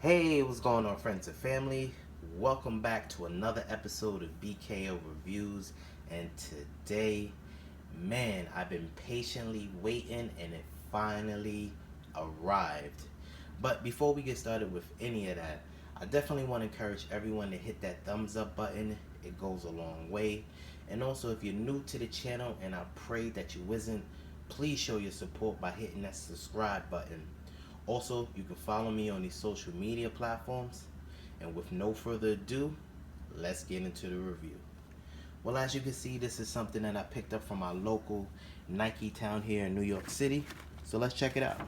Hey, what's going on, friends and family? Welcome back to another episode of BKO Reviews. And today, man, I've been patiently waiting and it finally arrived. But before we get started with any of that, I definitely want to encourage everyone to hit that thumbs up button. It goes a long way. And also, if you're new to the channel, and I pray that you isn't, please show your support by hitting that subscribe button. Also, you can follow me on these social media platforms. And with no further ado, let's get into the review. Well, as you can see, this is something that I picked up from our local Nike town here in New York City. So let's check it out.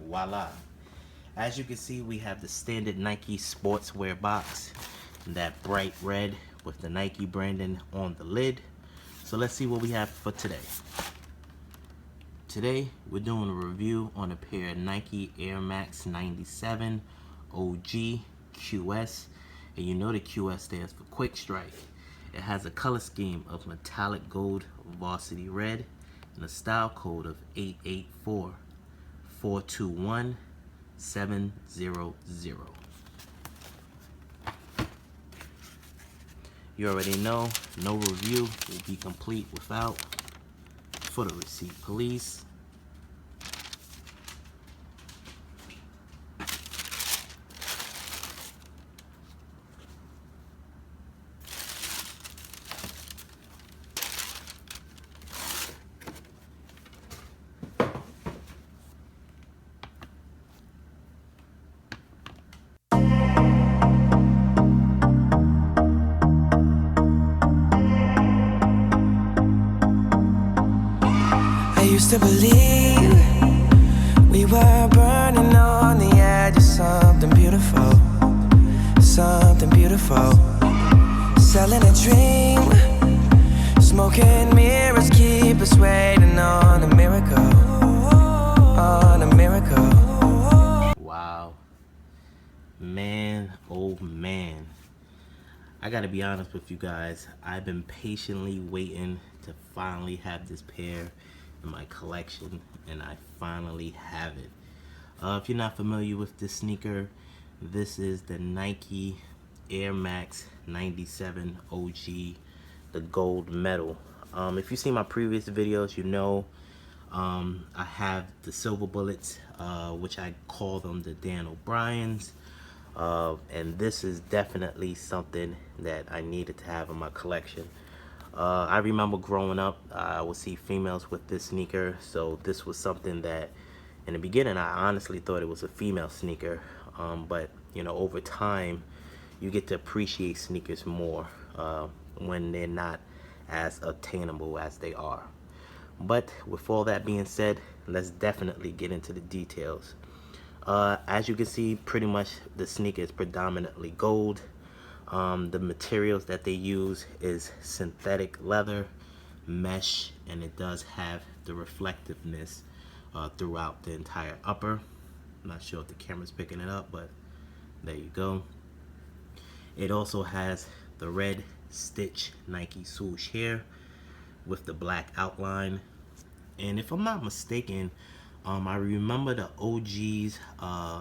Voila. As you can see, we have the standard Nike Sportswear box. That bright red with the Nike branding on the lid. So let's see what we have for today. Today, we're doing a review on a pair of Nike Air Max 97 OG QS. And you know the QS stands for Quick Strike. It has a color scheme of metallic gold varsity red and a style code of 884-421-700. You already know, no review will be complete without photo receipt, police. I used to believe we were burning on the edge of something beautiful, something beautiful. Selling a dream, smoking mirrors keep us waiting on a miracle, on a miracle. Wow. Man, oh man. I gotta be honest with you guys. I've been patiently waiting to finally have this pair in my collection, and I finally have it. If you're not familiar with this sneaker, this is the Nike Air Max 97 OG, the gold medal. If you see my previous videos, you know I have the silver bullets, which I call them the DanO'briens. And this is definitely something that I needed to have in my collection. I remember growing up, I would see females with this sneaker, so this was something that in the beginning I honestly thought it was a female sneaker, but you know, over time you get to appreciate sneakers more when they're not as attainable as they are. But with all that being said, let's definitely get into the details. As you can see, pretty much the sneaker is predominantly gold. The materials that they use is synthetic leather, mesh, and it does have the reflectiveness throughout the entire upper. I'm not sure if the camera's picking it up, but there you go. It also has the red stitch Nike Swoosh here with the black outline. And if I'm not mistaken, I remember the OGs,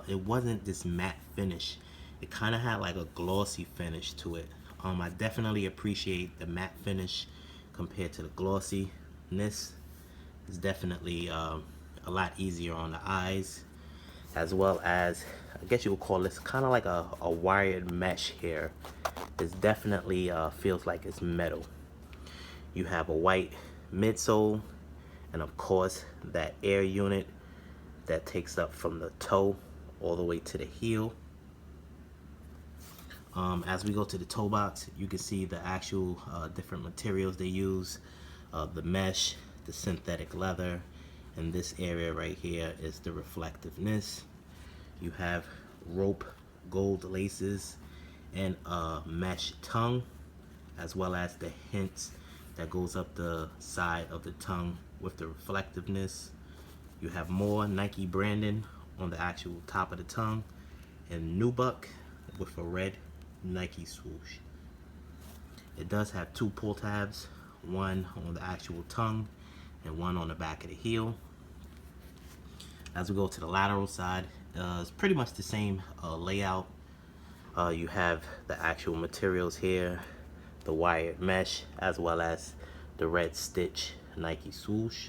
it wasn't this matte finish. It kind of had like a glossy finish to it. I definitely appreciate the matte finish compared to the glossy. And this is definitely a lot easier on the eyes, as well as, I guess you would call this kind of like a wired mesh here. It definitely feels like it's metal. You have a white midsole, and of course that air unit that takes up from the toe all the way to the heel. As we go to the toe box, you can see the actual different materials they use. The mesh, the synthetic leather, and this area right here is the reflectiveness. You have rope gold laces and a mesh tongue, as well as the hints that goes up the side of the tongue with the reflectiveness. You have more Nike branding on the actual top of the tongue, and nubuck with a red Nike swoosh. It does have two pull tabs, one on the actual tongue and one on the back of the heel. As we go to the lateral side, it's pretty much the same layout. You have the actual materials here, the wired mesh, as well as the red stitch Nike Swoosh.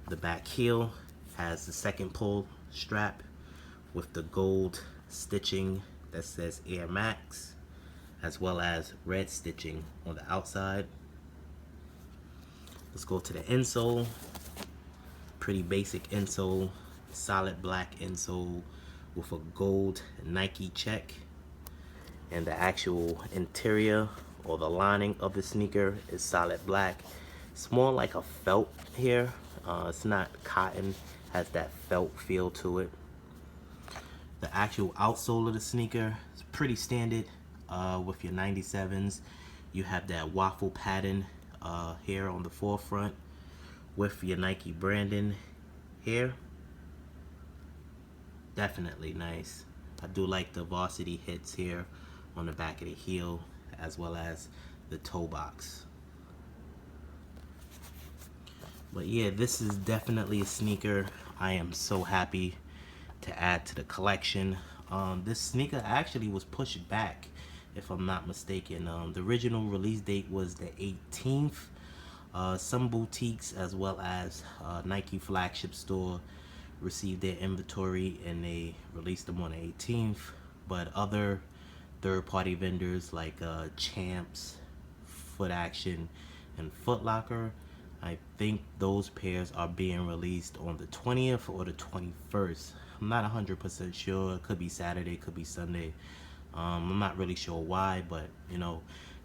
The back heel has the second pull strap with the gold stitching that says Air Max, as well as red stitching on the outside. Let's go to the insole. Pretty basic insole, solid black insole with a gold Nike check. And the actual interior or the lining of the sneaker is solid black. It's more like a felt here. It's not cotton, has that felt feel to it. The actual outsole of the sneaker is pretty standard with your 97s. You have that waffle pattern here on the forefront with your Nike branding here. Definitely nice. I do like the varsity hits here on the back of the heel, as well as the toe box. But yeah, this is definitely a sneaker I am so happy to add to the collection. This sneaker actually was pushed back, if I'm not mistaken. The original release date was the 18th. Some boutiques, as well as Nike flagship store, received their inventory and they released them on the 18th. But other third-party vendors like Champs, Footaction, and Footlocker, I think those pairs are being released on the 20th or the 21st. I'm not 100% sure. It could be Saturday, could be Sunday. I'm not really sure why, but you know,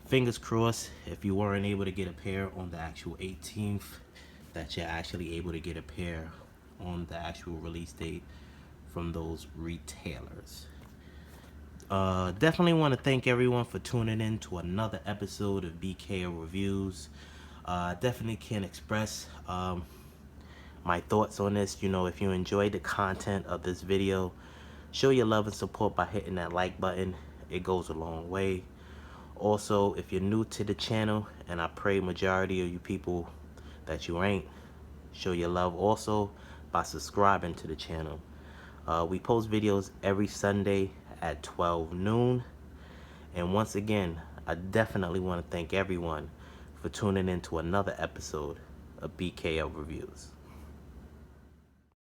fingers crossed if you weren't able to get a pair on the actual 18th, that you're actually able to get a pair on the actual release date from those retailers. Definitely want to thank everyone for tuning in to another episode of BKO Reviews. Definitely can express my thoughts on this. You know, if you enjoyed the content of this video, show your love and support by hitting that like button. It goes a long way. Also, if you're new to the channel, and I pray majority of you people that you ain't, show your love also by subscribing to the channel. We post videos every Sunday at 12 noon. And once again, I definitely want to thank everyone for tuning in to another episode of BKO Reviews.